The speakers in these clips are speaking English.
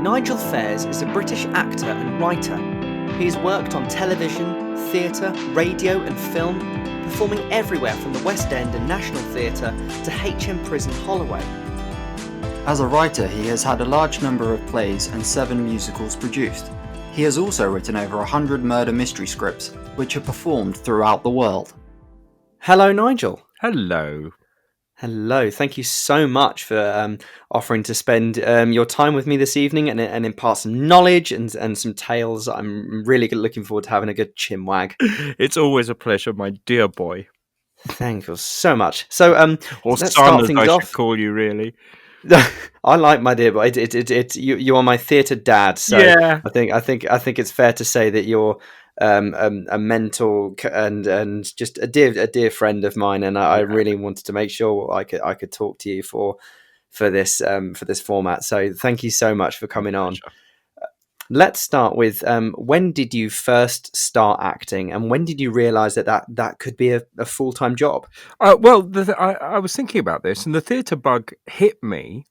Nigel Fairs is a British actor and writer. He has worked on television, theatre, radio and film, performing everywhere from the West End and National Theatre to HM Prison Holloway. As a writer, he has had a large number of plays and 7 musicals produced. He has also written over 100 murder mystery scripts, which are performed throughout the world. Hello, Nigel. Hello. Hello. Thank you so much for offering to spend your time with me this evening and impart some knowledge and some tales. I'm really looking forward to having a good chinwag. It's always a pleasure, my dear boy. Thank you so much. So, or let's son, start as things I off. should call you, really. I like my dear boy. You are my theatre dad. So Yeah. I think it's fair to say that you're a mentor and just a dear friend of mine. And I really wanted to make sure I could talk to you for this format. So thank you so much for coming on. Let's start with when did you first start acting, and when did you realise that could be a full-time job? Well, I was thinking about this, and the theatre bug hit me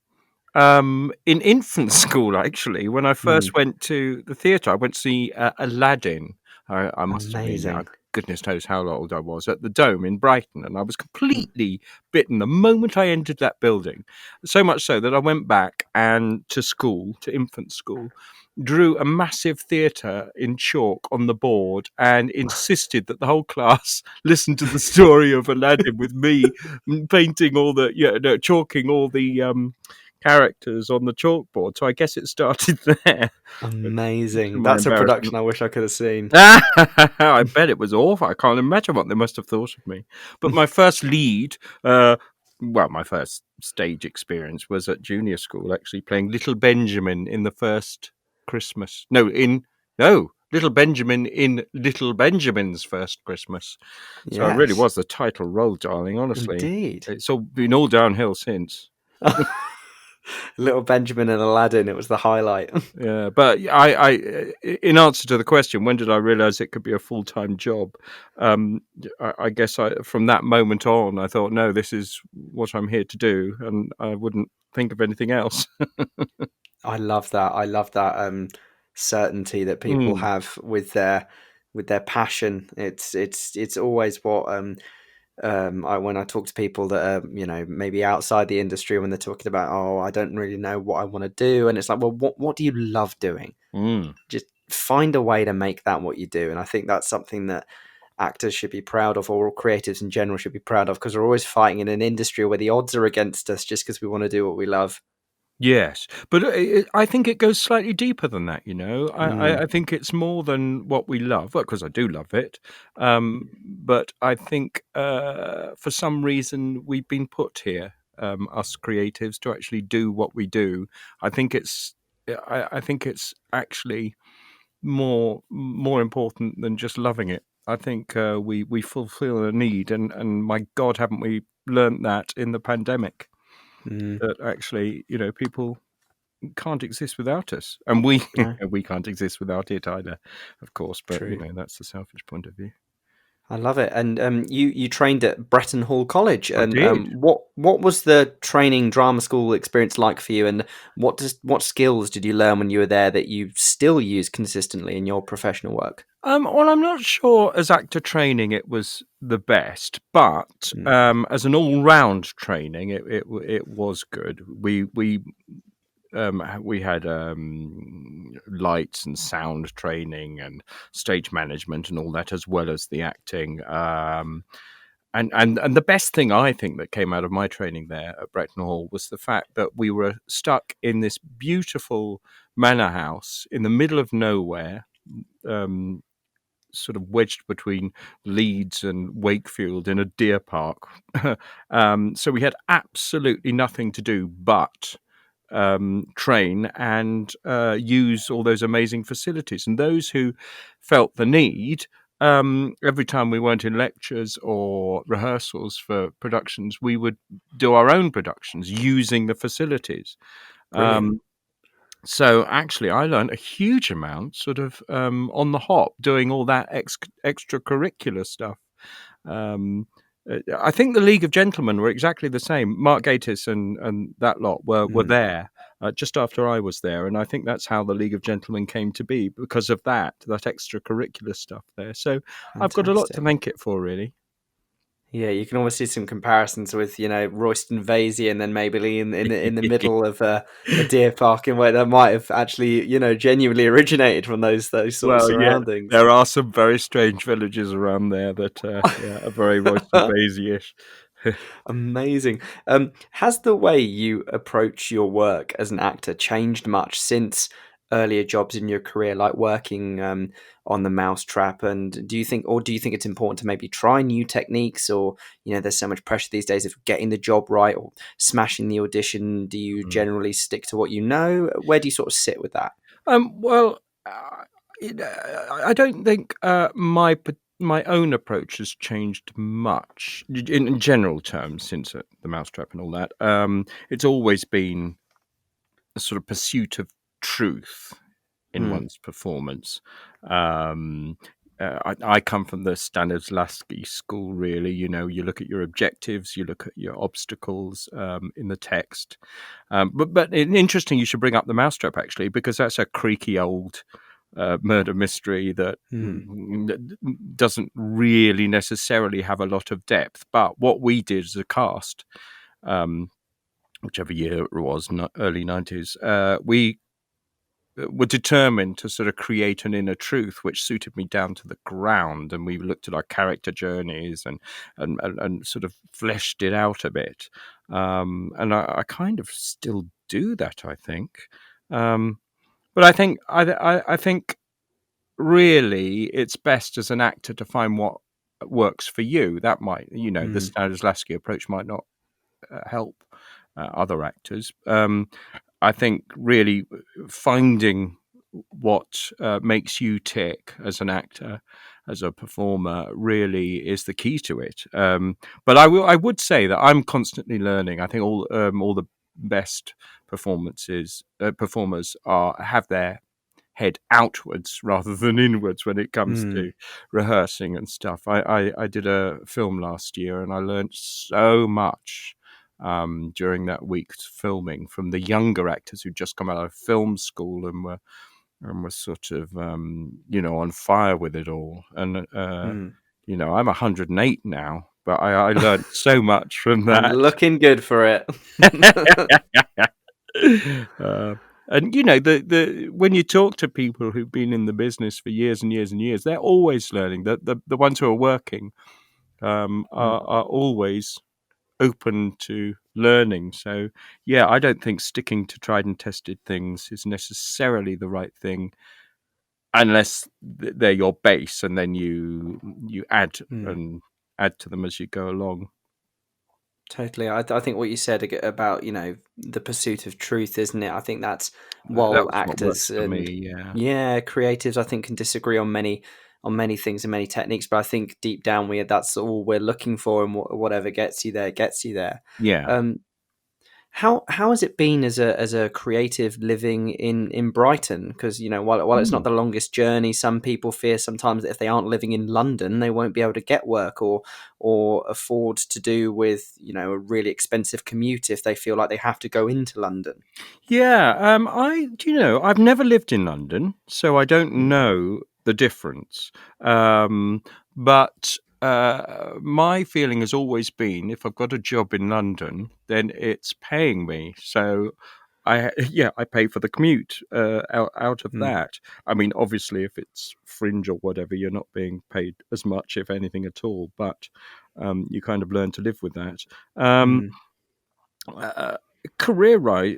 in infant school, actually. When I first went to the theatre, I went to see Aladdin. I must have been, goodness knows how old I was, at the Dome in Brighton, and I was completely bitten the moment I entered that building. So much so that I went back to infant school, drew a massive theatre in chalk on the board and insisted that the whole class listen to the story of Aladdin with me painting chalking all the characters on the chalkboard. So I guess it started there. Amazing. That's a production I wish I could have seen. I bet it was awful. I can't imagine what they must have thought of me. But my first lead, my first stage experience was at junior school, actually playing Little Benjamin in the first Christmas. Little Benjamin in Little Benjamin's First Christmas. So it really was the title role, darling, honestly. Indeed. It's all been all downhill since. Little Benjamin and Aladdin, it was the highlight. Yeah, but I in answer to the question, when did I realise it could be a full-time job? I guess from that moment on, I thought, no, this is what I'm here to do, and I wouldn't think of anything else. I love that certainty that people have with their passion. It's always what when I talk to people that are maybe outside the industry, when they're talking about, I don't really know what I want to do, and it's like, well, what do you love doing? Just find a way to make that what you do. And I think that's something that actors should be proud of, or creatives in general should be proud of, because we're always fighting in an industry where the odds are against us just because we want to do what we love. Yes, but I think it goes slightly deeper than that, I think it's more than what we love, because I do love it. But I think for some reason we've been put here, us creatives, to actually do what we do. I think it's actually more important than just loving it. I think we fulfill a need, and my God, haven't we learnt that in the pandemic? That actually, people can't exist without us, and we can't exist without it either, of course. But that's the selfish point of view. I love it. And you trained at Brighton Hall College, and I did. What was the training drama school experience like for you, and what skills did you learn when you were there that you still use consistently in your professional work? Well, I'm not sure as actor training it was the best, but as an all-round training, it was good. We had lights and sound training and stage management and all that, as well as the acting. And the best thing I think that came out of my training there at Brighton Hall was the fact that we were stuck in this beautiful manor house in the middle of nowhere, sort of wedged between Leeds and Wakefield in a deer park. So we had absolutely nothing to do but train and use all those amazing facilities. And those who felt the need, every time we weren't in lectures or rehearsals for productions, we would do our own productions using the facilities. So actually, I learned a huge amount, sort of on the hop, doing all that extracurricular stuff. I think the League of Gentlemen were exactly the same. Mark Gatiss and that lot were there just after I was there, and I think that's how the League of Gentlemen came to be, because of that extracurricular stuff there. So I've got a lot to Fantastic. thank it for, really. Yeah, you can almost see some comparisons with, Royston Vasey and then maybe in the middle of a deer park, in where that might have actually, genuinely originated from those sort of Well, yeah, surroundings. there are some very strange villages around there that are very Royston Vasey-ish. Amazing. Has the way you approach your work as an actor changed much since earlier jobs in your career, like working on the Mousetrap? And do you think it's important to maybe try new techniques, or there's so much pressure these days of getting the job right or smashing the audition? Do you generally stick to what you know? Where do you sort of sit with that? Well, I don't think my own approach has changed much in general terms since the Mousetrap and all that. It's always been a sort of pursuit of truth in one's performance. I come from the Stanislavski school, really. You look at your objectives, you look at your obstacles in the text. But interesting, you should bring up the Mousetrap, actually, because that's a creaky old murder mystery that doesn't really necessarily have a lot of depth. But what we did as a cast, whichever year it was, early 90s, we were determined to sort of create an inner truth which suited me down to the ground, and we looked at our character journeys and sort of fleshed it out a bit. And I kind of still do that, I think. But I think really it's best as an actor to find what works for you. That might, the Stanislavski approach might not help other actors. I think really finding what makes you tick as an actor, as a performer, really is the key to it. But I would say that I'm constantly learning. I think all the best performers have their head outwards rather than inwards when it comes to rehearsing and stuff. I did a film last year and I learned so much during that week's filming from the younger actors who'd just come out of film school and were sort of on fire with it all. And I'm 108 now, but I learned so much from that. And looking good for it. And when you talk to people who've been in the business for years and years and years, they're always learning. The ones who are working are always open to learning. So yeah, I don't think sticking to tried and tested things is necessarily the right thing, unless they're your base, and then you add and add to them as you go along. Totally. I think what you said about, the pursuit of truth, isn't it? I think that's while actors and creatives, I think, can disagree on many things and many techniques, but I think deep down that's all we're looking for, and whatever gets you there gets you there. Yeah. How has it been as a creative living in Brighton? Because while it's not the longest journey, some people fear sometimes that if they aren't living in London, they won't be able to get work or afford to do with a really expensive commute if they feel like they have to go into London. Yeah, I've never lived in London, so I don't know the difference. But my feeling has always been, if I've got a job in London, then it's paying me. So I pay for the commute out of that. I mean, obviously, if it's fringe or whatever, you're not being paid as much, if anything at all. But you kind of learn to live with that. Career-wise,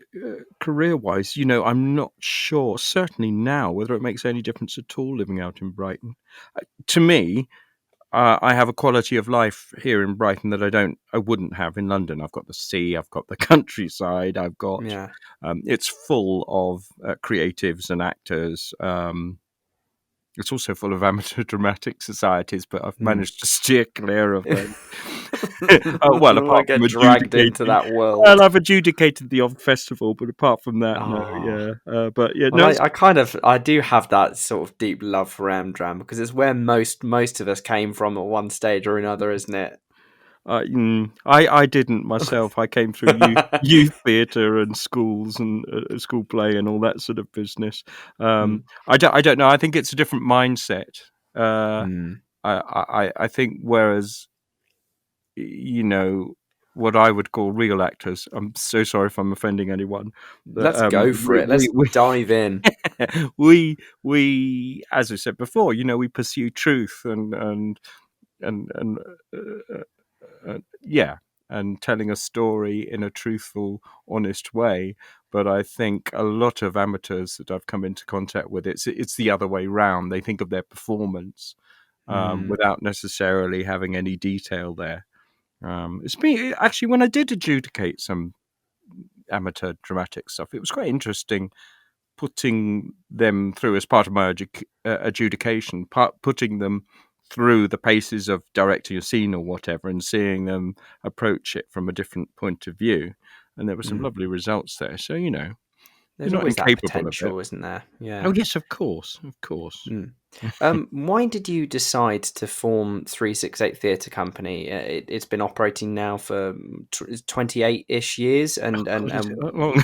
I'm not sure, certainly now, whether it makes any difference at all living out in Brighton. To me, I have a quality of life here in Brighton that I wouldn't have in London. I've got the sea, I've got the countryside, I've got, it's full of creatives and actors. It's also full of amateur dramatic societies, but I've managed to steer clear of them. Well, apart from dragged into that world. Well, I've adjudicated the odd festival, but apart from that, no. But yeah, well, I do have that sort of deep love for Amdram, because it's where most of us came from at one stage or another, isn't it? I didn't myself. I came through youth theatre and schools and school play and all that sort of business. Mm. I don't know. I think it's a different mindset. Mm. I think whereas what I would call real actors. I'm so sorry if I'm offending anyone, but Let's go for it. Let's dive in. we, as I said before, we pursue truth and yeah, and telling a story in a truthful, honest way. But I think a lot of amateurs that I've come into contact with, it's the other way round. They think of their performance without necessarily having any detail there. It's me actually when I did adjudicate some amateur dramatic stuff. It was quite interesting putting them through as part of my adjudication, putting them through the paces of directing a scene or whatever, and seeing them approach it from a different point of view. And there were some lovely results there. So you're There's not always that incapable of it. potential, isn't there? Yeah. Oh yes, of course, of course. Why did you decide to form 368 Theatre Company? It's been operating now for 28-ish years, and God, is it that long?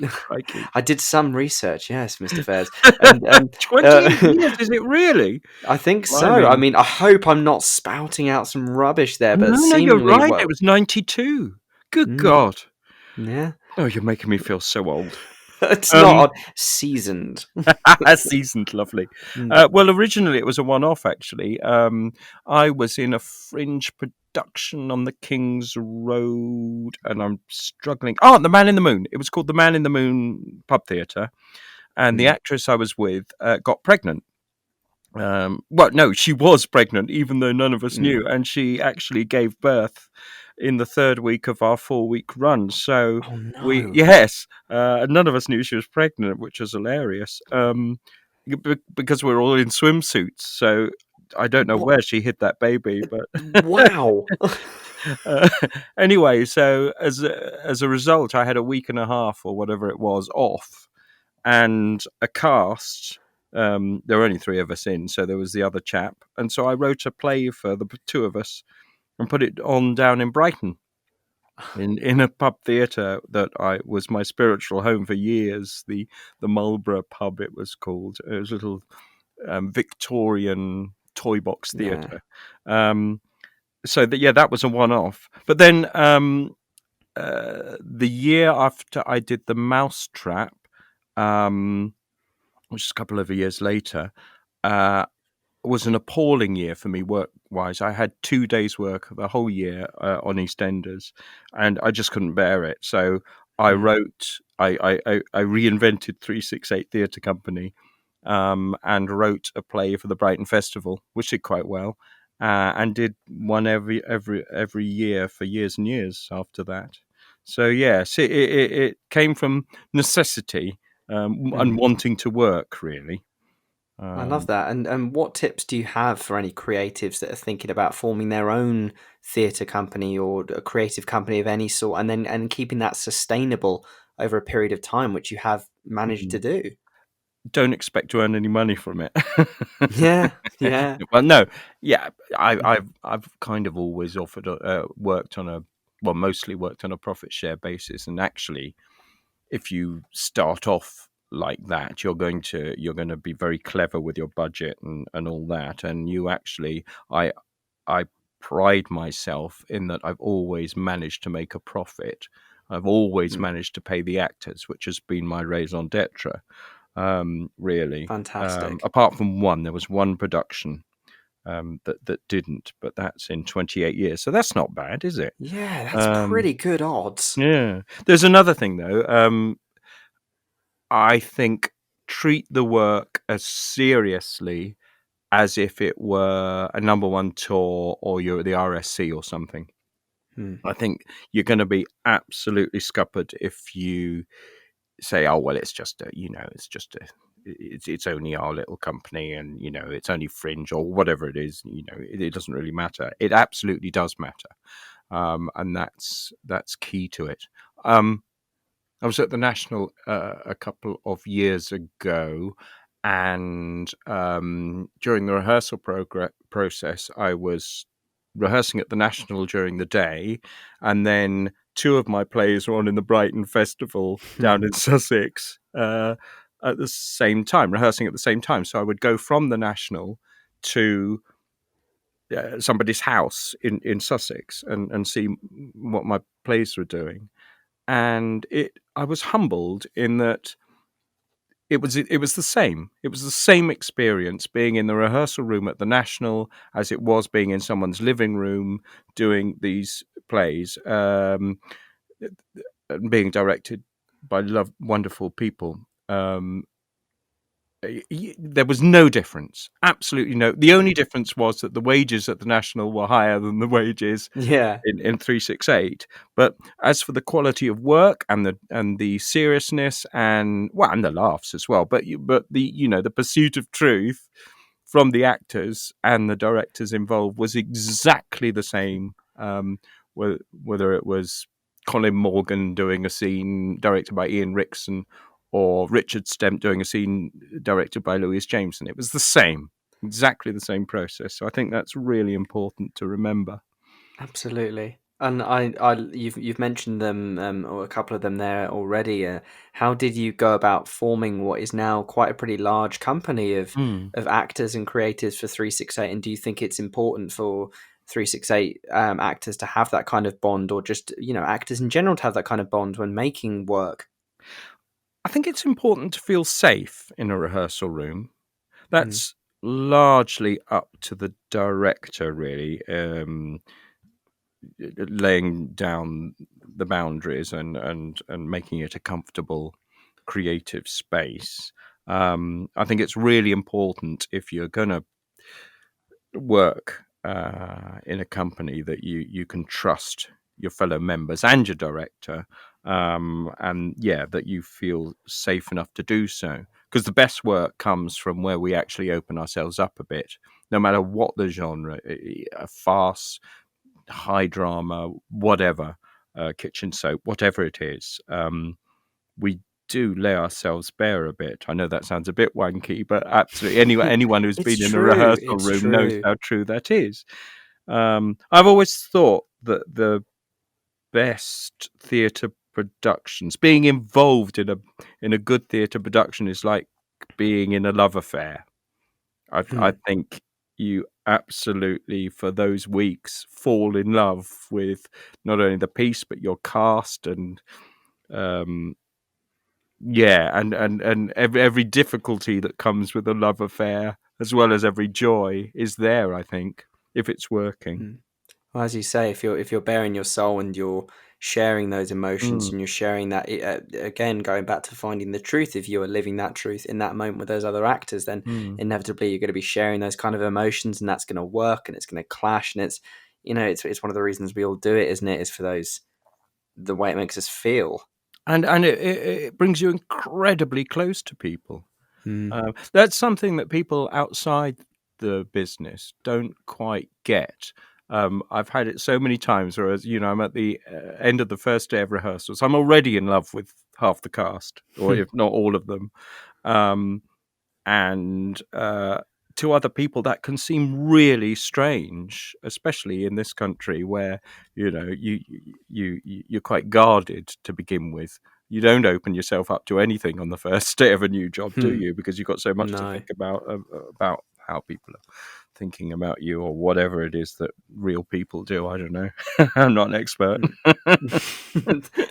Crikey. I did some research, yes, Mr. Fairs, and 28 years, is it really? I think so. I Blimey. mean, I hope I'm not spouting out some rubbish there, but No, you're seemingly, right. It well, was 92. Good mm, God. yeah, Oh, you're making me feel so old. it's not odd. Seasoned. Seasoned, lovely. Mm. Well, originally it was a one-off, actually. I was in a fringe production on the King's Road, and I'm struggling. Oh, The Man in the Moon. It was called The Man in the Moon Pub Theatre, and the actress I was with got pregnant. Well, no, she was pregnant, even though none of us knew, and she actually gave birth in the third week of our 4-week run. So Oh no! none of us knew she was pregnant, which was hilarious. Because we're all in swimsuits, so I don't know What? where she hid that baby, but Wow! uh, anyway, so as a result, I had a week and a half or whatever it was off, and a cast. There were only 3 of us in, so there was the other chap, and so I wrote a play for the 2 of us and put it on down in Brighton, in a pub theatre that I was my spiritual home for years. The Marlborough pub, it was called. It was a little Victorian toy box Yeah. theatre. So that was a one-off. But then the year after I did the Mousetrap, which is a couple of years later, was an appalling year for me work-wise. I had 2 days' work the whole year on EastEnders, and I just couldn't bear it. So I reinvented 368 Theatre Company, and wrote a play for the Brighton Festival, which did quite well, and did one every year for years and years after that. So yes, it came from necessity and wanting to work, really. I love that. And what tips do you have for any creatives that are thinking about forming their own theatre company or a creative company of any sort, and then keeping that sustainable over a period of time, which you have managed to do? Don't expect to earn any money from it. Yeah, yeah. Well, no, yeah, I've kind of always mostly worked on a profit share basis, and actually, if you start off like that, you're going to be very clever with your budget and all that, and I pride myself in that I've always managed to make a profit. I've always managed to pay the actors, which has been my raison d'etre. Really. Fantastic. Apart from one, there was one production that didn't, but that's in 28 years, so that's not bad, is it? Yeah, that's pretty good odds. Yeah. There's another thing though. I think treat the work as seriously as if it were a number one tour or you're at the RSC or something. I think you're going to be absolutely scuppered if you say, "Oh well, it's only our little company, and it's only fringe or whatever it is." It doesn't really matter. It absolutely does matter, and that's key to it. I was at the National a couple of years ago, and during the rehearsal process, I was rehearsing at the National during the day, and then 2 of my plays were on in the Brighton Festival down in Sussex at the same time, rehearsing at the same time. So I would go from the National to somebody's house in Sussex and see what my plays were doing. And I was humbled in that it was the same. It was the same experience being in the rehearsal room at the National as it was being in someone's living room doing these plays, and being directed by wonderful people. There was no difference, absolutely no. The only difference was that the wages at the National were higher than the wages Yeah. in 368. But as for the quality of work and the seriousness and the laughs as well, but the pursuit of truth from the actors and the directors involved was exactly the same. Whether it was Colin Morgan doing a scene directed by Ian Rickson, or Richard Stemp doing a scene directed by Louise Jameson, it was the same, exactly the same process. So I think that's really important to remember. Absolutely. And you've mentioned them, or a couple of them there already. How did you go about forming what is now quite a pretty large company of actors and creatives for 368? And do you think it's important for 368 actors to have that kind of bond, or just actors in general to have that kind of bond when making work? I think it's important to feel safe in a rehearsal room. That's largely up to the director, really. Laying down the boundaries and making it a comfortable creative space. I think it's really important, if you're going to work in a company, that you can trust your fellow members and your director, and that you feel safe enough to do so, because the best work comes from where we actually open ourselves up a bit, no matter what the genre, a farce, high drama, whatever, kitchen soap, whatever it is. We do lay ourselves bare a bit. I know that sounds a bit wanky, but absolutely anyone who's It's been in a true. rehearsal It's room knows true. how true that is. I've always thought that the best theatre productions, being involved in a good theatre production, is like being in a love affair. I think you absolutely, for those weeks, fall in love with not only the piece but your cast, and and every difficulty that comes with a love affair, as well as every joy, is there, I think, if it's working. Well, as you say, if you're bearing your soul and you're sharing those emotions Mm, and you're sharing that, again, going back to finding the truth, if you are living that truth in that moment with those other actors, then mm. inevitably you're going to be sharing those kind of emotions, and that's going to work, and it's going to clash, and it's one of the reasons we all do it, isn't it? Is for the way it makes us feel. And it brings you incredibly close to people. Mm. That's something that people outside the business don't quite get. I've had it so many times, whereas I'm at the end of the first day of rehearsals, I'm already in love with half the cast, or if not all of them, and to other people that can seem really strange, especially in this country where you're quite guarded to begin with. You don't open yourself up to anything on the first day of a new job, do you? Because you've got so much to No. think about how people are thinking about you, or whatever it is that real people do. I don't know. I'm not an expert.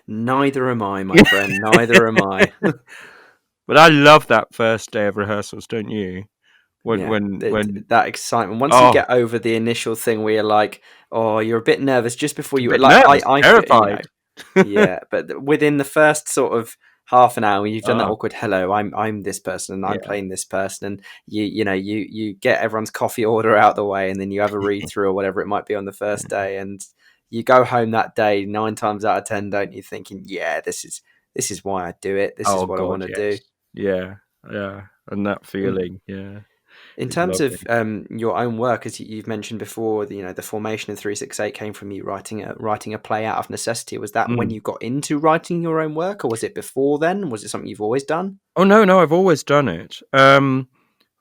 Neither am I, my friend. Neither am I. But I love that first day of rehearsals, don't you? Yeah, When that excitement. Once you oh, get over the initial thing where you're like, oh, you're a bit nervous just before a you bit like. nervous, I feel, terrified. yeah, but within the first sort of half an hour, you've done that Oh, awkward hello. I'm this person, and I'm yeah. playing this person, and you get everyone's coffee order out the way, and then you have a read through or whatever it might be on the first day, and you go home that day 9 times out of 10, don't you? Thinking, yeah, this is why I do it. This is Oh what I want God, to do. yes. Yeah, yeah. And that feeling, yeah, In is terms lovely. of your own work, as you've mentioned before, the formation of 368 came from you writing a play out of necessity. Was that when Mm. you got into writing your own work, or was it before then? Was it something you've always done? Oh no, I've always done it.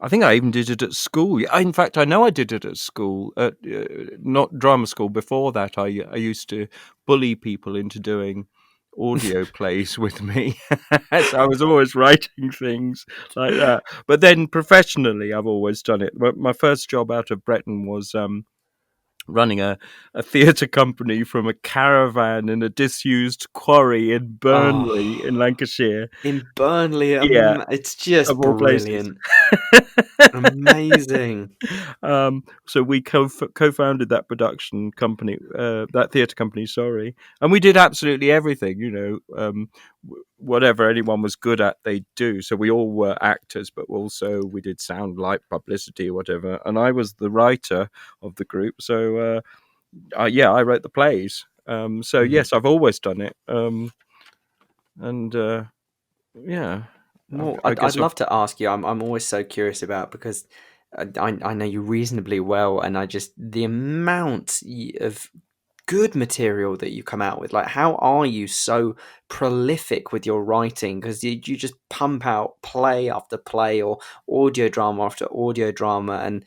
I think I even did it at school. In fact, I know I did it at school, at not drama school. Before that, I used to bully people into doing audio plays with me. So I was always writing things like that. But then professionally, I've always done it. My first job out of Brighton was running a theatre company from a caravan in a disused quarry in Burnley Oh, in Lancashire. in Burnley, Yeah, it's just of all places. brilliant. Amazing. So we co-founded that production company, that theatre company, sorry, and we did absolutely everything. Whatever anyone was good at, they do. So we all were actors, but also we did sound, light, publicity, whatever. And I was the writer of the group, so I wrote the plays. So Mhm. yes, I've always done it, and yeah, Well, I I'd guess I've. love to ask you. I'm always so curious about because I know you reasonably well, and I just the amount of good material that you come out with. Like, how are you so prolific with your writing? Because you just pump out play after play or audio drama after audio drama. And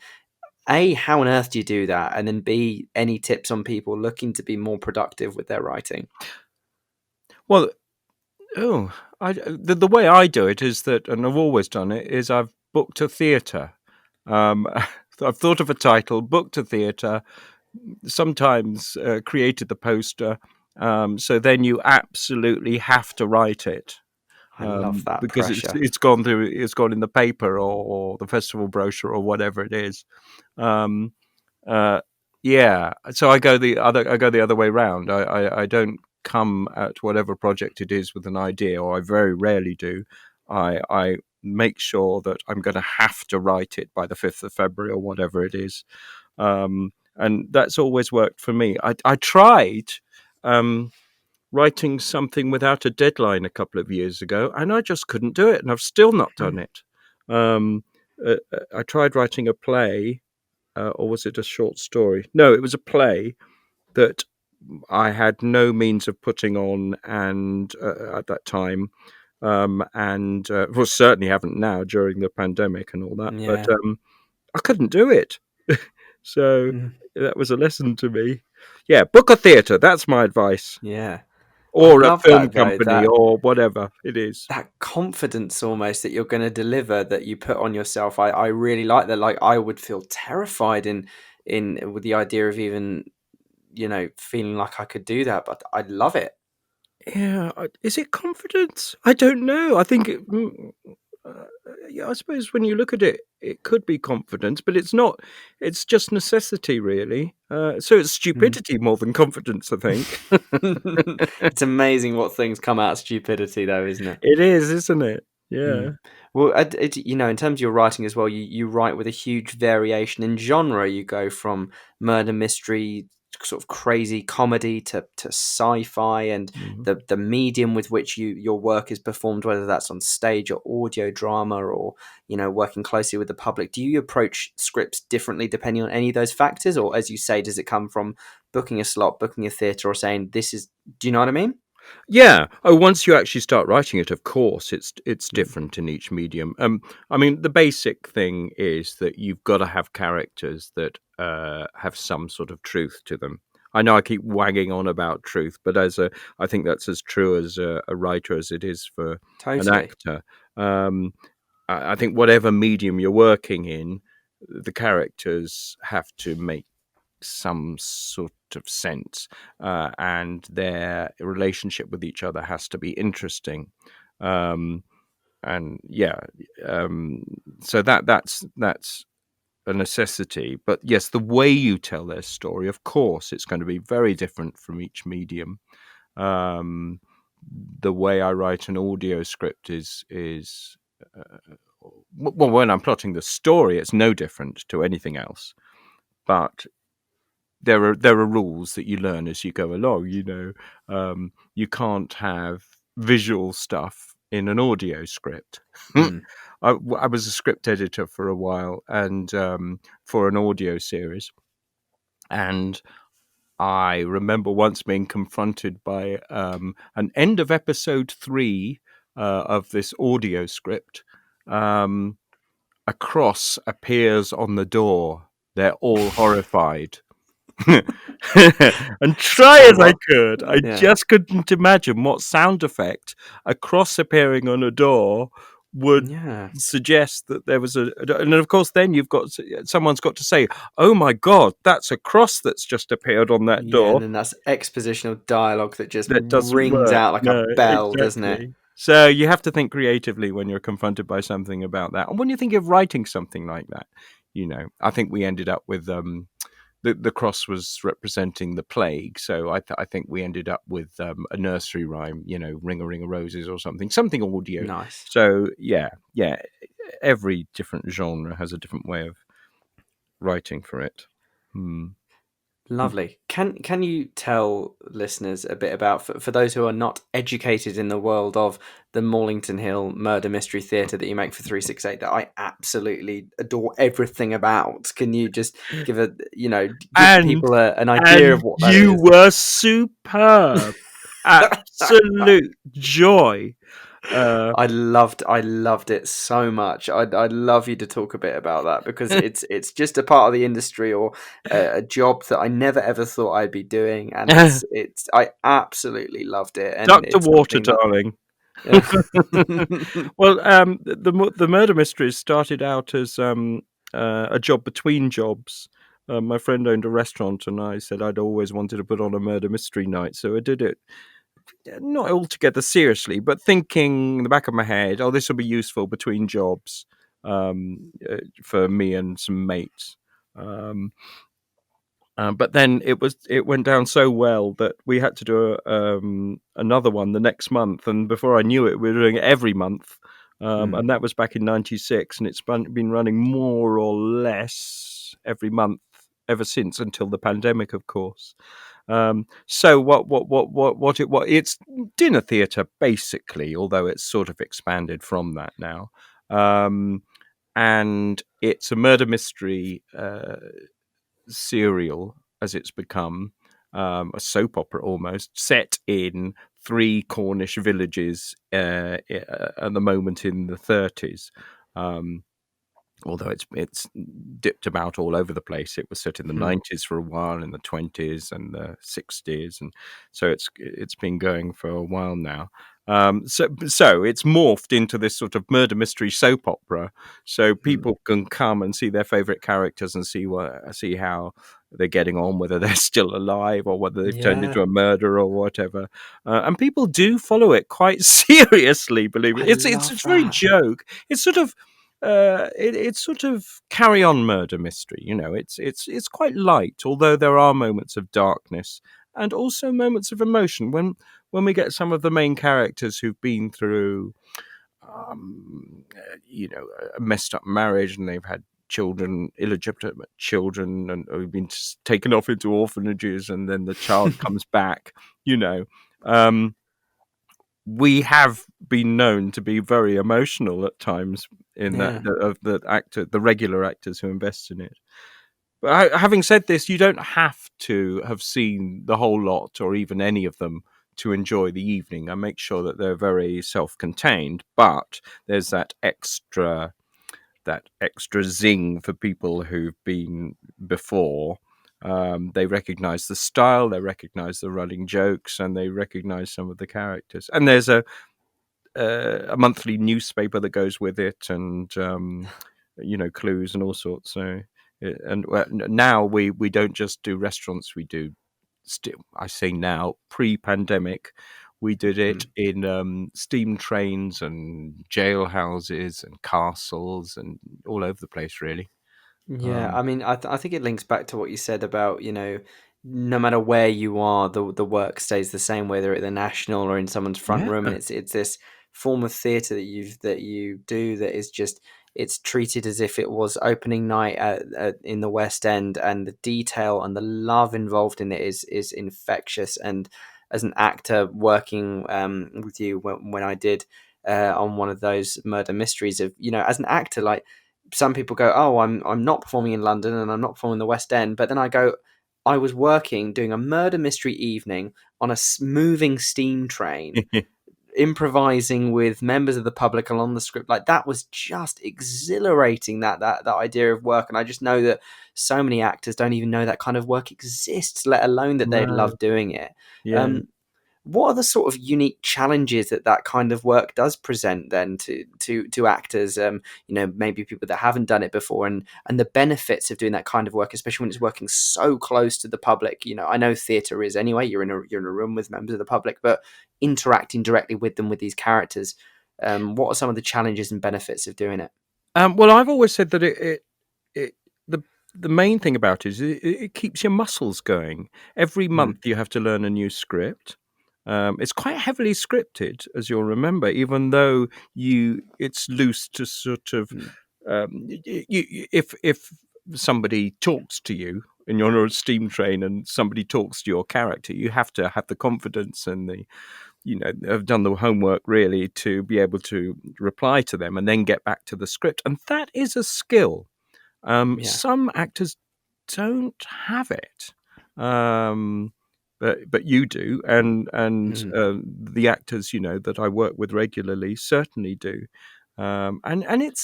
A, how on earth do you do that? And then B, any tips on people looking to be more productive with their writing? Well, oh, the way I do it is that, and I've always done it, is I've booked a theatre. I've thought of a title, booked a theatre, sometimes created the poster. So then you absolutely have to write it, I love that because pressure. it's gone in the paper, or the festival brochure, or whatever it is. Um, uh, yeah, so I go the other way round. I don't come at whatever project it is with an idea, or I very rarely do. I make sure that I'm going to have to write it by the 5th of February or whatever it is. And that's always worked for me. I tried writing something without a deadline a couple of years ago, and I just couldn't do it, and I've still not done it. I tried writing a play, or was it a short story? No, it was a play that I had no means of putting on, and at that time, and well, certainly haven't now during the pandemic and all that. But Yeah. I couldn't do it, so Mm, that was a lesson to me. Yeah, book a theatre. That's my advice, yeah. I or a love film that though. company, or whatever it is. That confidence almost that you're going to deliver that you put on yourself. I really like that. Like, I would feel terrified in with the idea of even, feeling like I could do that, but I love it. Yeah, is it confidence? I don't know. I think uh, yeah, I suppose when you look at it, it could be confidence, but it's not. It's just necessity, really. So it's Mm. stupidity more than confidence, I think. It's amazing what things come out of stupidity though, isn't it? It is, isn't it? Yeah. Mm. Well, in terms of your writing as well, you write with a huge variation in genre. You go from murder mystery, sort of crazy comedy, to sci-fi, and Mhm. the medium with which your work is performed, whether that's on stage or audio drama, or working closely with the public. Do you approach scripts differently depending on any of those factors, or as you say, does it come from booking a slot, booking a theatre, or saying this is? Do you know what I mean? Yeah. Oh, once you actually start writing it, of course, it's Mm. different in each medium. I mean, the basic thing is that you've got to have characters that have some sort of truth to them. I know I keep wagging on about truth, but I think that's as true as a writer as it is for an Totally. actor. Um, I think whatever medium you're working in, the characters have to make some sort of sense, and their relationship with each other has to be interesting. Um, and yeah, um, so that's a necessity. But yes, the way you tell their story, of course, it's going to be very different from each medium. Um, the way I write an audio script is well, when I'm plotting the story, it's no different to anything else. But there are rules that you learn as you go along. You can't have visual stuff in an audio script. Mm. I was a script editor for a while, and for an audio series, and I remember once being confronted by an end of episode 3 of this audio script. Um, a cross appears on the door, they're all horrified. And try So as I what? could, I Yeah. just couldn't imagine what sound effect a cross appearing on a door would Yeah. suggest that there was and of course then someone's got to say, oh my god, that's a cross that's just appeared on that Yeah, and door. then that's expositional dialogue that just That doesn't rings work. out like a No, bell, doesn't it? exactly. So you have to think creatively when you're confronted by something about that. And when you think of writing something like that, I think we ended up with the cross was representing the plague. So I think we ended up with a nursery rhyme, ring a ring of roses or something audio. Nice. So yeah. Every different genre has a different way of writing for it. Lovely. Can you tell listeners a bit about, for those who are not educated in the world of the Morlington Hill Murder Mystery Theatre that you make for 368 that I absolutely adore everything about? Can you just give And people an idea and of what that you is? were superb. Absolute joy. I loved it so much. I'd love you to talk a bit about that, because it's just a part of the industry, or a job that I never ever thought I'd be doing, and it's I absolutely loved it, and Duck to it's water, something that. darling. Well, the murder mysteries started out as a job between jobs. My friend owned a restaurant, and I said I'd always wanted to put on a murder mystery night, so I did it. Not altogether seriously, but thinking in the back of my head, oh, this will be useful between jobs for me and some mates. But then it went down so well that we had to do another one the next month, and before I knew it, we were doing it every month. And that was back in '96, and it's been running more or less every month ever since, until the pandemic, of course. So it's dinner theatre basically, although it's sort of expanded from that now. And it's a murder mystery serial, as it's become, a soap opera almost, set in 3 Cornish villages at the moment in the 30s. Although it's dipped about all over the place. It was set in the 90s for a while, in the 20s and the 60s, and so it's been going for a while now. So it's morphed into this sort of murder mystery soap opera, so people can come and see their favourite characters and see how they're getting on, whether they're still alive or whether they've turned into a murderer or whatever. And people do follow it quite seriously. Believe it, I it's love very that. joke. It's sort of it's sort of carry on murder mystery. It's quite light, although there are moments of darkness and also moments of emotion when we get some of the main characters who've been through a messed up marriage, and they've had children, illegitimate children, and who've been taken off into orphanages, and then the child comes back. We have been known to be very emotional at times in Yeah. the regular actors who invest in it. But having said this, you don't have to have seen the whole lot or even any of them to enjoy the evening. I make sure that they're very self-contained, but there's that extra zing for people who've been before. They recognise the style, they recognise the running jokes, and they recognise some of the characters. And there's a monthly newspaper that goes with it, and clues and all sorts. So, now we don't just do restaurants. We do I say now, pre-pandemic, we did it in steam trains and jailhouses and castles and all over the place, really. Yeah, I mean, I think it links back to what you said about, no matter where you are, the work stays the same, whether at the National or in someone's front Yeah. room, and it's this form of theatre that you do that is just, it's treated as if it was opening night in the West End, and the detail and the love involved in it is infectious. And as an actor working with you when I did on one of those murder mysteries, of as an actor, like, some people go, oh, I'm not performing in London and I'm not performing in the West End. But then I go, I was working, doing a murder mystery evening on a moving steam train improvising with members of the public along the script, like that was just exhilarating. That idea of work, and I just know that so many actors don't even know that kind of work exists, let alone that they No. love doing it. Yeah. What are the sort of unique challenges that kind of work does present then to actors? Maybe people that haven't done it before, and the benefits of doing that kind of work, especially when it's working so close to the public. I know theatre is anyway. You're in a room with members of the public, but interacting directly with them, with these characters. What are some of the challenges and benefits of doing it? Well, I've always said that the main thing about it is it keeps your muscles going. Every month you have to learn a new script. It's quite heavily scripted, as you'll remember, even though it's loose to sort of if somebody talks to you and you're on a steam train and somebody talks to your character, you have to have the confidence and have done the homework really to be able to reply to them and then get back to the script. And that is a skill. Some actors don't have it. But you do, and the actors that I work with regularly certainly do, and it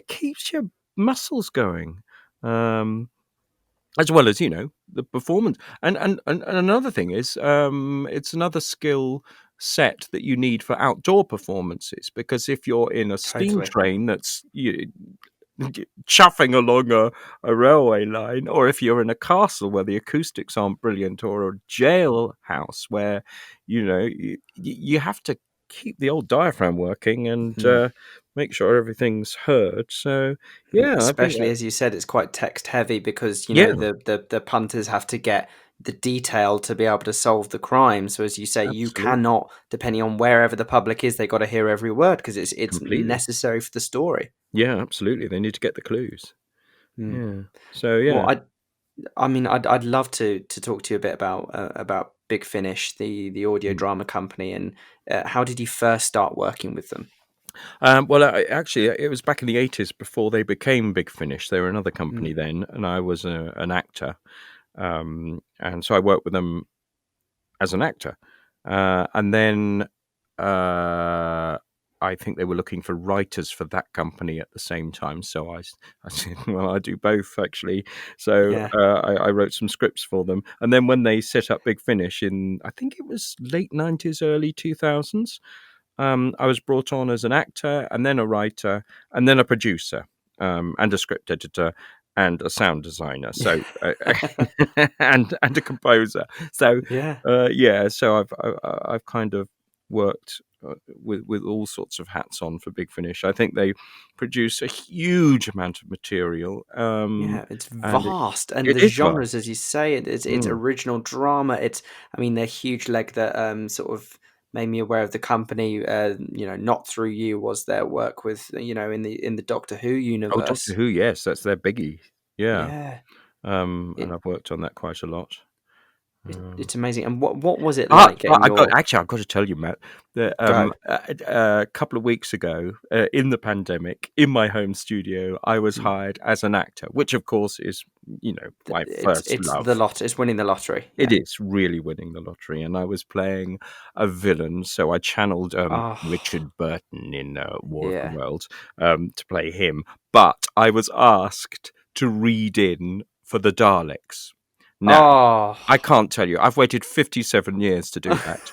keeps your muscles going, as well as the performance. And another thing is, it's another skill set that you need for outdoor performances, because if you're in a steam train that's chuffing along a railway line, or if you're in a castle where the acoustics aren't brilliant, or a jailhouse where you have to keep the old diaphragm working and make sure everything's heard. So especially as you said, it's quite text heavy, because the punters have to get the detail to be able to solve the crime. So as you say, you cannot, depending on wherever the public is, they got to hear every word, because it's necessary for the story. Yeah, absolutely. They need to get the clues. Yeah. So Well, I'd love to talk to you a bit about Big Finish, the audio drama company, and how did you first start working with them? Well, actually, it was back in the 80s before they became Big Finish. They were another company then, and I was an actor. And so I worked with them as an actor. And then I think they were looking for writers for that company at the same time. So I said, well, I do both, actually. So I wrote some scripts for them. And then when they set up Big Finish in, I think it was late 90s, early 2000s, I was brought on as an actor, and then a writer, and then a producer, and a script editor, and a sound designer, so and a composer. So so I've kind of worked with all sorts of hats on for Big Finish. I think they produce a huge amount of material. It's vast, and the genres, as you say, it's original drama. Their huge leg that sort of made me aware of the company, not through you, was their work with, in the Doctor Who universe. Oh, Doctor Who, yes, that's their biggie. Yeah. And I've worked on that quite a lot. It's amazing. And what was it like? I've got to tell you, Matt, that a couple of weeks ago, in the pandemic, in my home studio, I was hired as an actor, which of course is, my first love. It's winning the lottery. It is really winning the lottery. And I was playing a villain, so I channeled Richard Burton in War of the Worlds to play him. But I was asked to read in for the Daleks. Now, I can't tell you. I've waited 57 years to do that.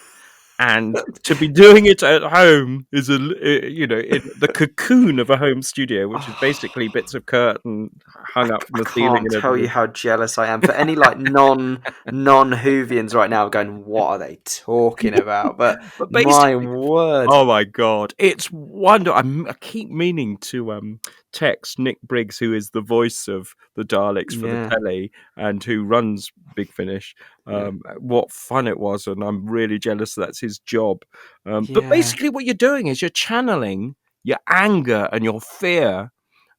And to be doing it at home is, in the cocoon of a home studio, which is basically bits of curtain hung up from the ceiling. I can't tell you how jealous I am. For any non-Whovians right now going, what are they talking about? But my word. Oh my God. It's wonderful. I keep meaning to text Nick Briggs, who is the voice of the Daleks for the telly and who runs Big Finish, what fun it was, and I'm really jealous that's his job. But basically what you're doing is you're channeling your anger and your fear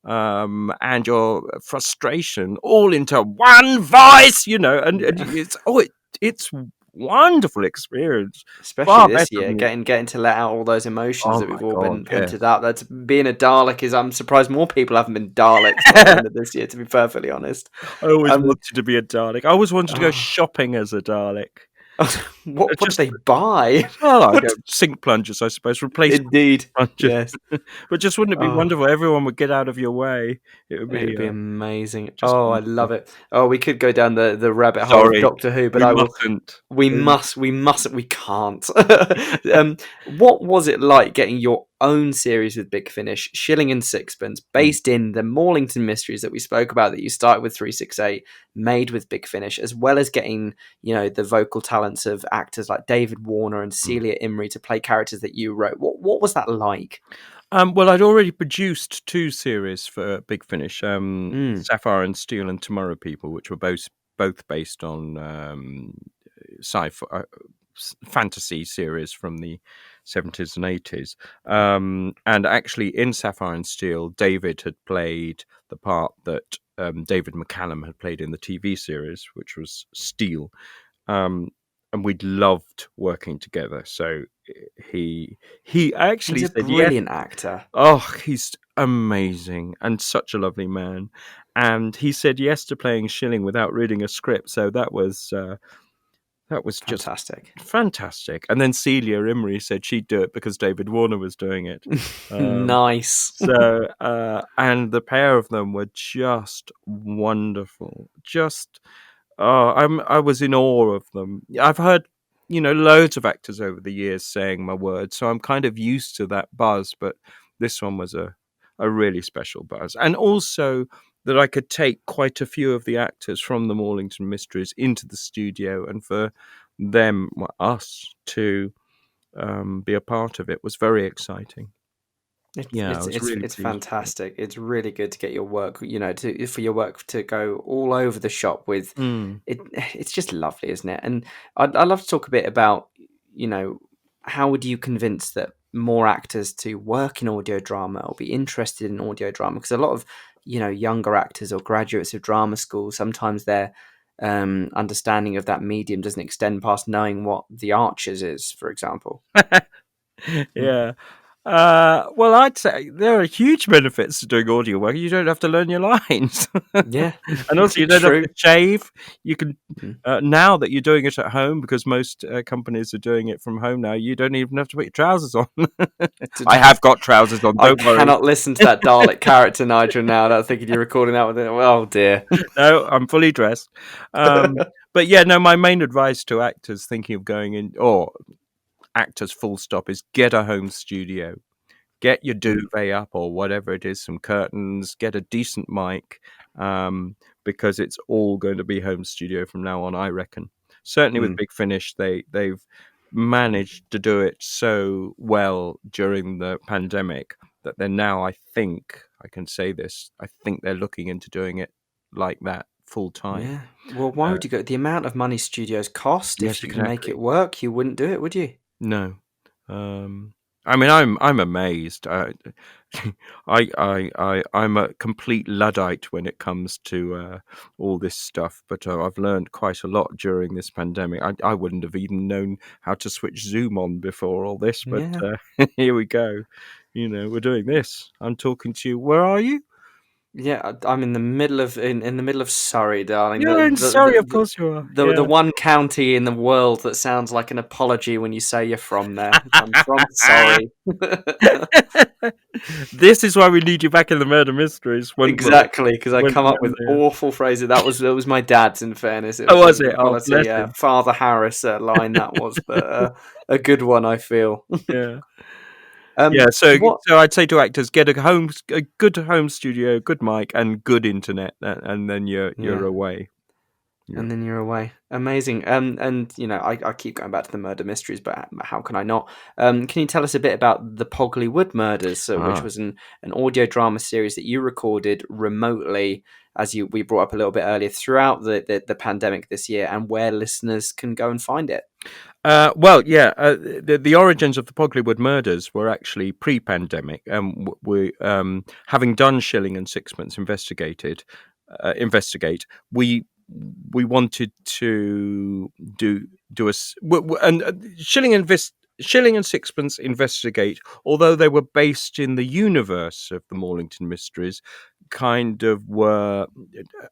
and your frustration all into one voice, and it's wonderful experience, especially this year, getting to let out all those emotions that we've all been vented out. That's being a Dalek is. I'm surprised more people haven't been Daleks at the end of this year, to be perfectly honest. I always wanted to be a Dalek. I always wanted to go shopping as a Dalek. What did Just they buy? well, I What? don't sink plungers, I suppose, replacement Indeed, plungers. yes. But just wouldn't it be Oh, wonderful? Everyone would get out of your way. It it would be would amazing. just Oh, I wonderful. love it. Oh, we could go down the rabbit hole of Sorry, Doctor Who, but we I will. mustn't. We mustn't, we can't. What was it like getting your own series with Big Finish, Shilling and Sixpence, based in the Morlington Mysteries that we spoke about, that you started with 368, made with Big Finish, as well as getting, the vocal talents of actors like David Warner and Celia Imrie to play characters that you wrote? What was that like? Well, I'd already produced 2 series for Big Finish, Mm, Sapphire and Steel and Tomorrow People, which were both based on sci-fi fantasy series from the 70s and 80s. And actually, in Sapphire and Steel, David had played the part that David McCallum had played in the TV series, which was Steel. Um, and we'd loved working together. So he he's actually a said yes. brilliant actor. Oh, he's amazing and such a lovely man. And he said yes to playing Shilling without reading a script. So that was just Fantastic. fantastic. And then Celia Imrie said she'd do it because David Warner was doing it. Nice. And the pair of them were just wonderful. Just I was in awe of them. I've heard, loads of actors over the years saying my words, so I'm kind of used to that buzz. But this one was a really special buzz, and also that I could take quite a few of the actors from the Morlington Mysteries into the studio, and for them, us, to be a part of it was very exciting. Yeah, I was really It's pleased with it. fantastic. It's really good to get your work, for your work to go all over the shop with Mm. it. It's just lovely, isn't it? And I'd love to talk a bit about, how would you convince that more actors to work in audio drama or be interested in audio drama? Because a lot of, younger actors or graduates of drama school, sometimes their understanding of that medium doesn't extend past knowing what The Archers is, for example. Yeah. Well, I'd say there are huge benefits to doing audio work. You don't have to learn your lines, Yeah, and also you don't have true. to shave. You can Mhm. now that you're doing it at home, because most companies are doing it from home now. You don't even have to put your trousers on. I have got trousers on. I Don't worry. cannot listen to that Dalek character, Nigel, now. I'm thinking you're recording that with it. Oh, dear. No, I'm fully dressed. But yeah, no. My main advice to actors thinking of going in, or actors full stop, is get a home studio. Get your duvet up or whatever it is, some curtains, get a decent mic, because it's all going to be home studio from now on, I reckon. Certainly with Mm, Big Finish, they've managed to do it so well during the pandemic that they're now, I think, I can say this, I think they're looking into doing it like that full time. yeah. Well, why Uh, would you go? The amount of money studios cost, if yes, you can make exactly. it work, you wouldn't do it, would you? No. I mean, I'm amazed. I'm a complete luddite when it comes to all this stuff, but I've learned quite a lot during this pandemic. I wouldn't have even known how to switch Zoom on before all this, but Yeah. here we go. We're doing this. I'm talking to you. Where are you? Yeah, I'm in the middle of in the middle of Surrey, darling. You're in Surrey, of course you are. The one county in the world that sounds like an apology when you say you're from there. I'm from Yeah. Surrey. This is why we need you back in the murder mysteries when Exactly, because I come up we're with there. awful phrases. That was my dad's. In fairness, it Oh, was was a it? Oh, quality bless him. Father Harris line that was, but a good one, I feel. Yeah. Yeah, What? so I'd say to actors, get a good home studio, good mic, and good internet, and then you're Yeah, away. Yeah. and then you're away. Amazing. And I keep going back to the murder mysteries, but how can I not? Can you tell us a bit about the Pogley Wood Murders, which Ah. was an audio drama series that you recorded remotely, as we brought up a little bit earlier, throughout the pandemic this year, and where listeners can go and find it? Well, yeah, the origins of the Pogleywood murders were actually pre-pandemic, and we, having done Shilling and Sixpence investigate, we wanted to do and Shilling and Sixpence Investigate, although they were based in the universe of the Morlington Mysteries, kind of were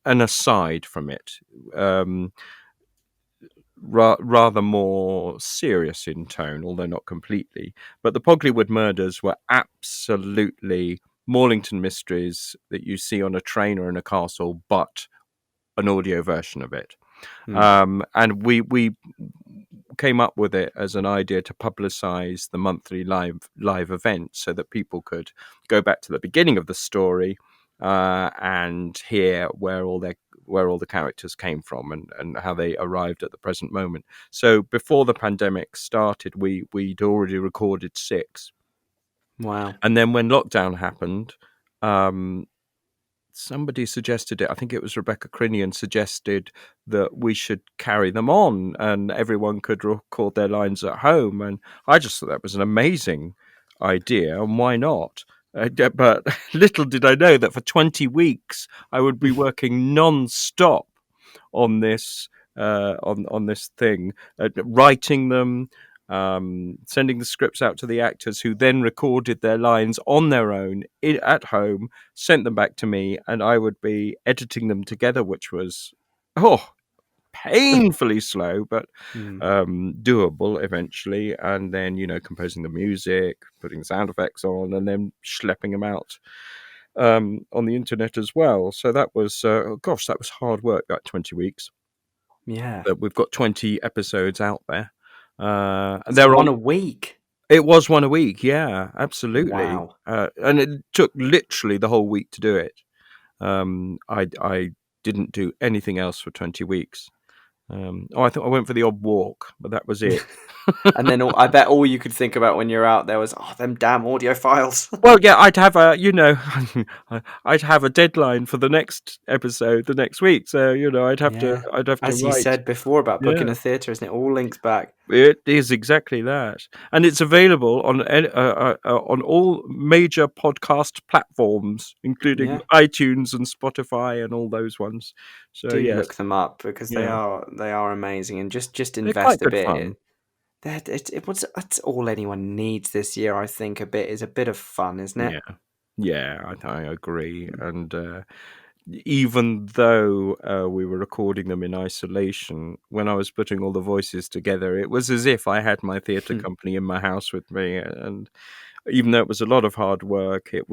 an aside from it. rather more serious in tone, although not completely. But the Poggleywood murders were absolutely Morlington mysteries that you see on a train or in a castle, but an audio version of it. And we came up with it as an idea to publicize the monthly live event so that people could go back to the beginning of the story and hear where all the characters came from and how they arrived at the present moment. So before the pandemic started, we'd already recorded 6. Wow. And then when lockdown happened, somebody suggested it. I think it was Rebecca Crinian suggested that we should carry them on and everyone could record their lines at home. And I just thought that was an amazing idea. And why not? But little did I know that for 20 weeks I would be working non-stop on this on this thing, writing them, sending the scripts out to the actors, who then recorded their lines on their own at home, sent them back to me, and I would be editing them together, which was painfully slow, but doable eventually. And then composing the music, putting sound effects on, and then schlepping them out on the internet as well. So that was that was hard work, that 20 weeks. Yeah. But we've got 20 episodes out there. And they're on a week. It was one a week, yeah, absolutely. Wow. And it took literally the whole week to do it. I didn't do anything else for 20 weeks. I thought I went for the odd walk, but that was it. And then I bet all you could think about when you're out there was, them damn audio files. Well, yeah, I'd have I'd have a deadline for the next episode the next week. So I'd have to As you write. said before about booking a theatre, isn't it? All links back. It is exactly that, and it's available on all major podcast platforms, including iTunes and Spotify and all those ones. So look them up because they are amazing, and just invest a bit. That's all anyone needs this year. I think a bit of fun, isn't it? Yeah, I agree. And even though we were recording them in isolation, when I was putting all the voices together, it was as if I had my theatre company in my house with me. And even though it was a lot of hard work, there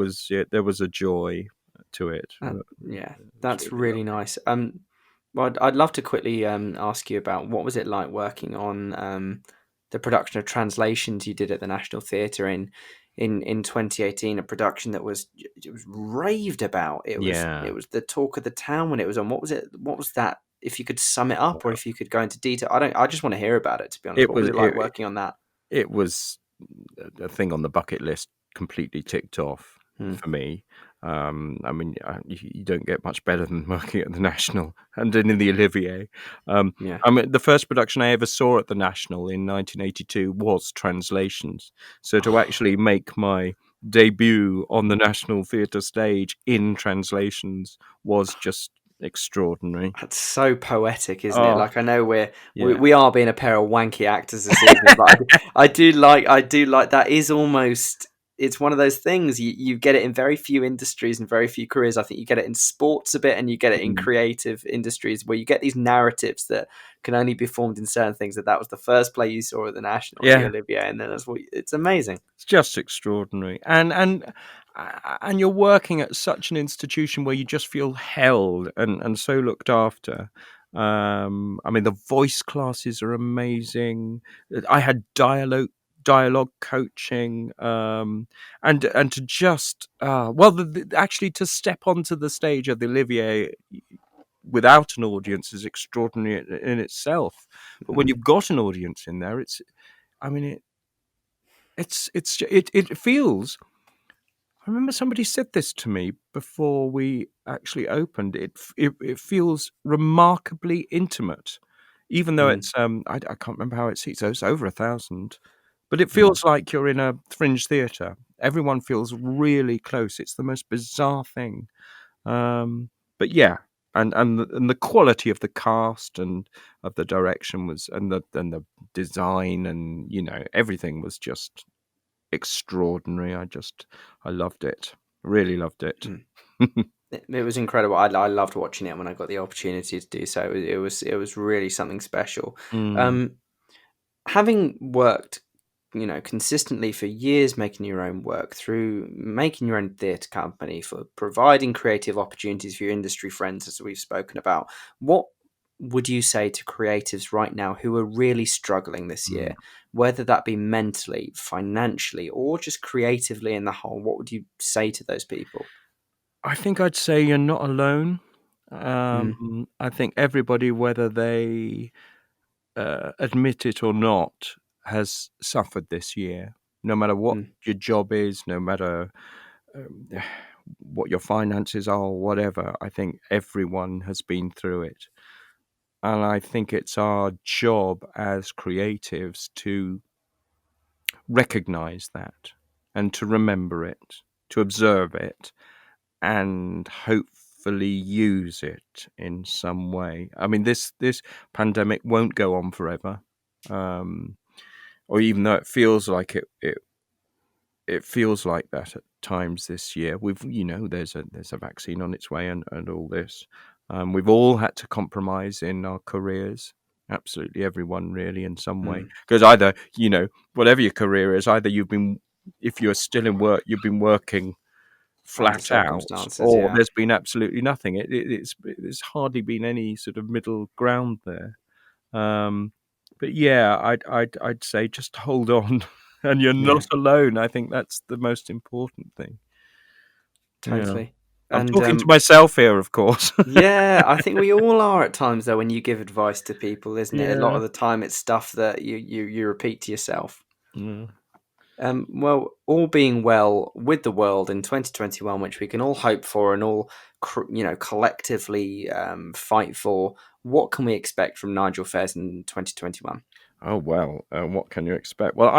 was a joy to it. That's really nice. Well, I'd love to quickly ask you about what was it like working on the production of Translations you did at the National Theatre in 2018, a production that was raved about. It was the talk of the town when it was on. What was it? What was that? If you could sum it up, or if you could go into detail, I just want to hear about it. To be honest, what was it like working on that? It was a thing on the bucket list, completely ticked off for me. I mean, you don't get much better than working at the National and in the Olivier. I mean, the first production I ever saw at the National in 1982 was Translations. So to actually make my debut on the National Theatre stage in Translations was just extraordinary. That's so poetic, isn't it? Like, I know we are being a pair of wanky actors this evening, but I do like that. Is almost, it's one of those things you get it in very few industries and very few careers. I think you get it in sports a bit, and you get it in creative industries where you get these narratives that can only be formed in certain things. That was the first play you saw at the National, the Olivier, and then it's amazing. It's just extraordinary, and you're working at such an institution where you just feel held and so looked after. I mean, the voice classes are amazing. I had dialogue coaching, and to just actually to step onto the stage of the Olivier without an audience is extraordinary in itself. But when you've got an audience in there, it feels. I remember somebody said this to me before we actually opened. It feels remarkably intimate, even though it's I can't remember how it seats. It's over 1,000. But it feels like you're in a fringe theatre. Everyone feels really close. It's the most bizarre thing. But yeah, and the quality of the cast and of the direction was, and the design, and everything was just extraordinary. I loved it. Really loved it. It was incredible. I loved watching it when I got the opportunity to do so. It was really something special. Mm, Um, Having worked, consistently for years, making your own work, through making your own theatre company, for providing creative opportunities for your industry friends, as we've spoken about, what would you say to creatives right now who are really struggling this mm. year, whether that be mentally, financially, or just creatively in the whole? What would you say to those people? I think I'd say you're not alone. Mm, I think everybody, whether they admit it or not, has suffered this year. No matter what mm, your job is, no matter um, what your finances are, or whatever, I think everyone has been through it. And I think it's our job as creatives to recognize that and to remember it, to observe it, and hopefully use it in some way. I mean, this pandemic won't go on forever, um, or even though it feels like it feels like that at times this year. There's a vaccine on its way, and all this. We've all had to compromise in our careers. Absolutely everyone, really, in some way. mm. Because either, whatever your career is, either if you're still in work, you've been working Under flat out, circumstances, or yeah, there's been absolutely nothing. There's hardly been any sort of middle ground there. Um, but yeah, I'd say just hold on, and you're yeah, not alone. I think that's the most important thing. Yeah, totally. I'm And talking to myself here, of course. yeah, I think we all are at times though when you give advice to people, isn't it? A lot Yeah. of the time it's stuff that you repeat to yourself. Yeah. Well, all being well with the world in 2021, which we can all hope for and all collectively fight for. What can we expect from Nigel Fairs in 2021? Oh well, what can you expect? Well,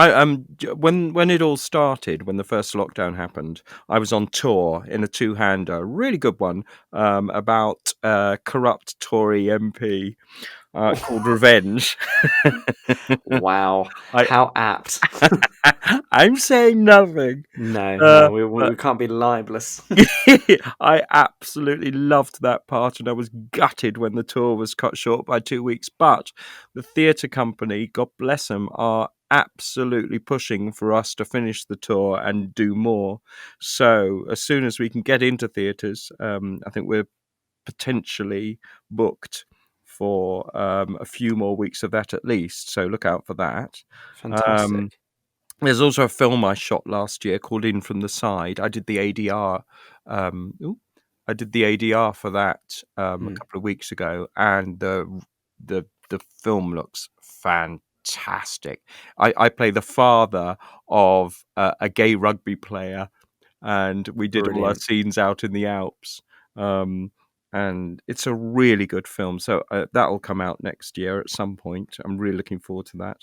when it all started, when the first lockdown happened, I was on tour in a two-hander, really good one, about corrupt Tory MP called Revenge. Wow, I how apt! I'm saying nothing, No, uh, no, we but can't be libelous. I absolutely loved that part, and I was gutted when the tour was cut short by 2 weeks. But the theatre company, God bless them, are absolutely pushing for us to finish the tour and do more. So as soon as we can get into theatres, I think we're potentially booked for a few more weeks of that at least. So look out for that. Um, Fantastic. there's also a film I shot last year called In From the Side. I did the ADR. Um, ooh, I did the ADR for that a Mm, couple of weeks ago, and the film looks fantastic. I play the father of a gay rugby player, and we did all our brilliant. scenes out in the Alps. Um, and it's a really good film. So that'll come out next year at some point. I'm really looking forward to that.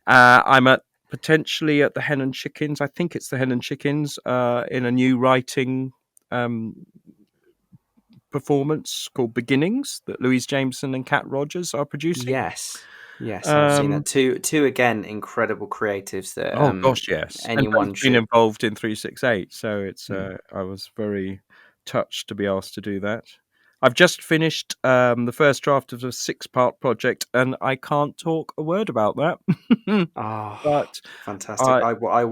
I'm potentially at the Hen and Chickens. I think it's the Hen and Chickens in a new writing um, performance called Beginnings that Louise Jameson and Kat Rogers are producing. Yes, yes, I've seen that. Um, Two again, incredible creatives that oh gosh, yes, and anyone both been should. involved in 368, so it's Mm. I was very touched to be asked to do that. I've just finished the first draft of a 6-part project, and I can't talk a word about that. Oh, But fantastic! I I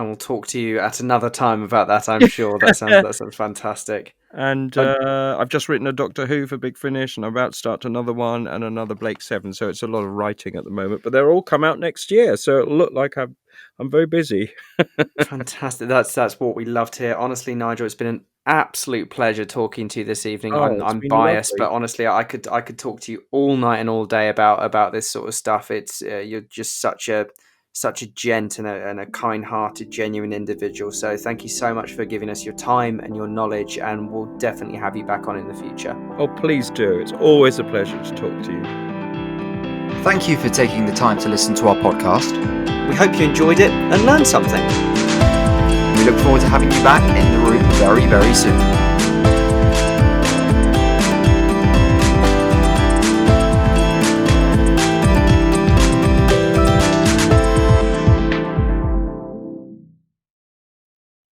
will talk to you at another time about that. I'm sure that sounds fantastic. and Uh, I've just written a Doctor Who for Big Finish, and I'm about to start another one and another Blake 7. So it's a lot of writing at the moment, but they'll all come out next year. So it'll look like I'm very busy. Fantastic. That's what we love to hear. Honestly, Nigel, it's been an absolute pleasure talking to you this evening. Oh, it's I'm been biased, lovely. but honestly, I could talk to you all night and all day about this sort of stuff. It's you're just such a gent and a kind-hearted, genuine individual. So thank you so much for giving us your time and your knowledge, and we'll definitely have you back on in the future. Oh, please do. It's always a pleasure to talk to you. Thank you for taking the time to listen to our podcast. We hope you enjoyed it and learned something. We look forward to having you back in the room very, very soon.